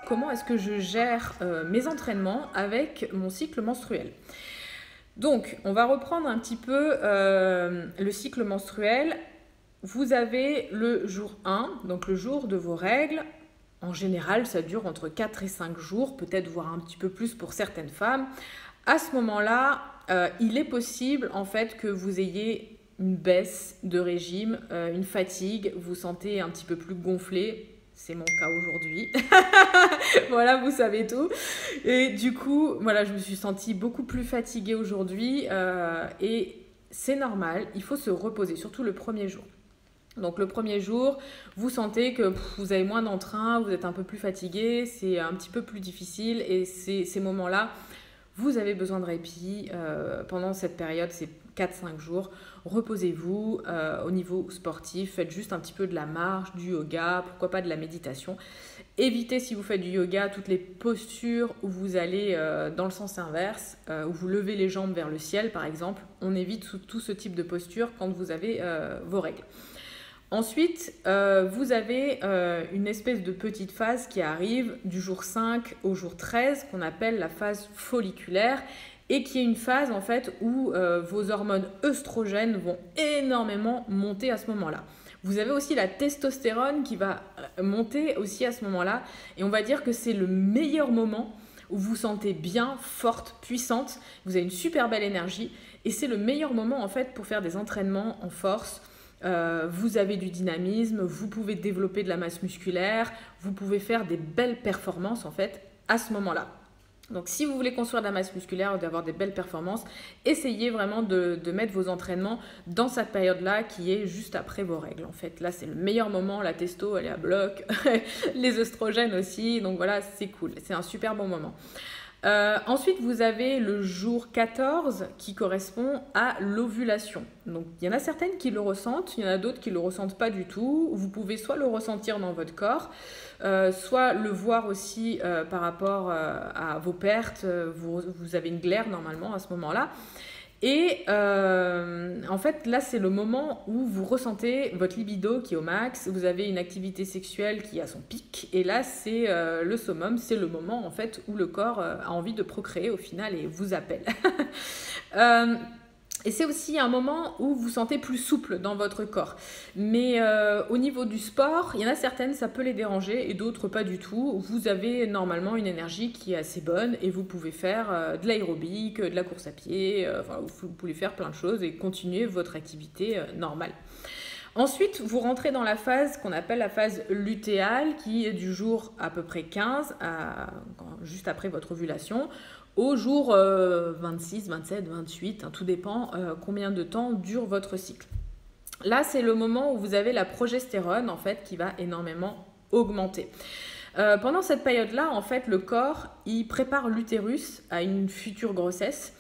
comment est-ce que je gère mes entraînements avec mon cycle menstruel. Donc, on va reprendre un petit peu le cycle menstruel. Vous avez le jour 1, donc le jour de vos règles. En général, ça dure entre 4 et 5 jours, peut-être voire un petit peu plus pour certaines femmes. À ce moment-là, il est possible en fait que vous ayez une baisse de régime, une fatigue, vous sentez un petit peu plus gonflé. C'est mon cas aujourd'hui. Voilà, vous savez tout. Et du coup, voilà, je me suis sentie beaucoup plus fatiguée aujourd'hui et c'est normal, il faut se reposer, surtout le premier jour. Donc le premier jour, vous sentez que vous avez moins d'entrain, vous êtes un peu plus fatigué, c'est un petit peu plus difficile et ces moments-là, vous avez besoin de répit pendant cette période, c'est 4-5 jours. Reposez-vous au niveau sportif, faites juste un petit peu de la marche, du yoga, pourquoi pas de la méditation. Évitez, si vous faites du yoga, toutes les postures où vous allez dans le sens inverse, où vous levez les jambes vers le ciel par exemple. On évite tout ce type de posture quand vous avez vos règles. Ensuite, vous avez une espèce de petite phase qui arrive du jour 5 au jour 13 qu'on appelle la phase folliculaire et qui est une phase en fait où vos hormones œstrogènes vont énormément monter à ce moment-là. Vous avez aussi la testostérone qui va monter aussi à ce moment-là et on va dire que c'est le meilleur moment où vous vous sentez bien, forte, puissante, vous avez une super belle énergie et c'est le meilleur moment en fait pour faire des entraînements en force. Vous avez du dynamisme, vous pouvez développer de la masse musculaire, vous pouvez faire des belles performances en fait à ce moment-là. Donc si vous voulez construire de la masse musculaire ou d'avoir des belles performances, essayez vraiment de mettre vos entraînements dans cette période-là qui est juste après vos règles. En fait, là c'est le meilleur moment, la testo elle est à bloc, les œstrogènes aussi, donc voilà c'est cool, c'est un super bon moment. Ensuite, vous avez le jour 14 qui correspond à l'ovulation. Donc, il y en a certaines qui le ressentent, il y en a d'autres qui ne le ressentent pas du tout. Vous pouvez soit le ressentir dans votre corps, soit le voir aussi par rapport à vos pertes. Vous avez une glaire normalement à ce moment-là. Et en fait, là, c'est le moment où vous ressentez votre libido qui est au max, vous avez une activité sexuelle qui a son pic, et là, c'est le summum, c'est le moment en fait où le corps a envie de procréer au final et vous appelle. Et c'est aussi un moment où vous sentez plus souple dans votre corps. Mais au niveau du sport, il y en a certaines, ça peut les déranger et d'autres pas du tout. Vous avez normalement une énergie qui est assez bonne et vous pouvez faire de l'aérobic, de la course à pied, enfin, vous pouvez faire plein de choses et continuer votre activité normale. Ensuite, vous rentrez dans la phase qu'on appelle la phase lutéale qui est du jour à peu près 15, juste après votre ovulation, au jour 26, 27, 28, hein, tout dépend combien de temps dure votre cycle. Là, c'est le moment où vous avez la progestérone en fait, qui va énormément augmenter. Pendant cette période-là, en fait, le corps il prépare l'utérus à une future grossesse.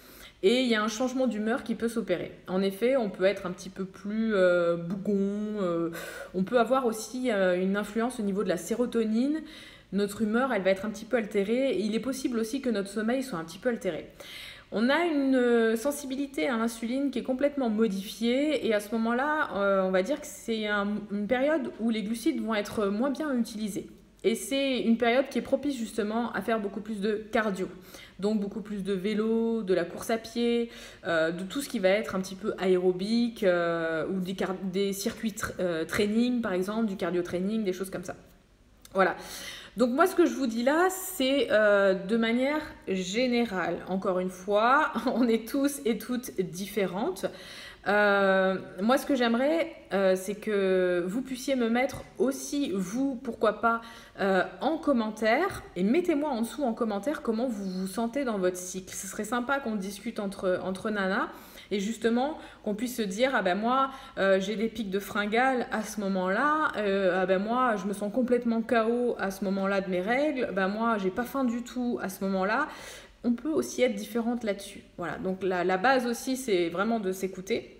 Et il y a un changement d'humeur qui peut s'opérer. En effet, on peut être un petit peu plus bougon. On peut avoir aussi une influence au niveau de la sérotonine. Notre humeur, elle va être un petit peu altérée. Et il est possible aussi que notre sommeil soit un petit peu altéré. On a une sensibilité à l'insuline qui est complètement modifiée. Et à ce moment-là, on va dire que c'est une période où les glucides vont être moins bien utilisés. Et c'est une période qui est propice justement à faire beaucoup plus de cardio. Donc beaucoup plus de vélo, de la course à pied, de tout ce qui va être un petit peu aérobique ou des circuits training par exemple, du cardio training, des choses comme ça. Voilà. Donc moi ce que je vous dis là, c'est de manière générale. Encore une fois, on est tous et toutes différentes. Moi ce que j'aimerais c'est que vous puissiez me mettre aussi vous pourquoi pas en commentaire et mettez-moi en dessous en commentaire comment vous vous sentez dans votre cycle. Ce serait sympa qu'on discute entre nanas et justement qu'on puisse se dire ah ben moi j'ai des pics de fringales à ce moment-là, ah ben moi je me sens complètement KO à ce moment-là de mes règles, ben moi j'ai pas faim du tout à ce moment-là. On peut aussi être différente là-dessus. Voilà, donc la base aussi c'est vraiment de s'écouter.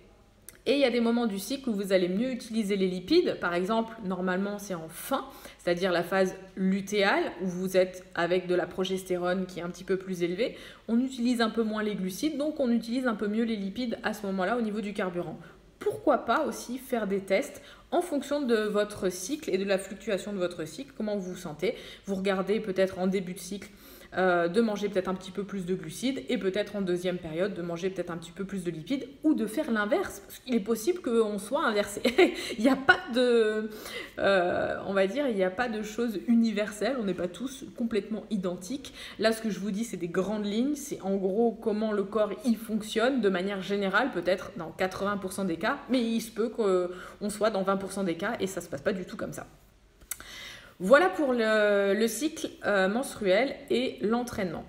Et il y a des moments du cycle où vous allez mieux utiliser les lipides. Par exemple, normalement, c'est en fin, c'est-à-dire la phase lutéale, où vous êtes avec de la progestérone qui est un petit peu plus élevée. On utilise un peu moins les glucides, donc on utilise un peu mieux les lipides à ce moment-là au niveau du carburant. pourquoi pas aussi faire des tests en fonction de votre cycle et de la fluctuation de votre cycle, comment vous vous sentez. Vous regardez peut-être en début de cycle de manger peut-être un petit peu plus de glucides et peut-être en deuxième période de manger peut-être un petit peu plus de lipides ou de faire l'inverse, parce qu'il est possible qu'on soit inversé. Il n'y a pas de, on va dire, il n'y a pas de choses universelles, on n'est pas tous complètement identiques. Là, ce que je vous dis, c'est des grandes lignes, c'est en gros comment le corps y fonctionne de manière générale, peut-être dans 80% des cas, mais il se peut qu'on soit dans 20% des cas et ça ne se passe pas du tout comme ça. Voilà pour le cycle menstruel et l'entraînement.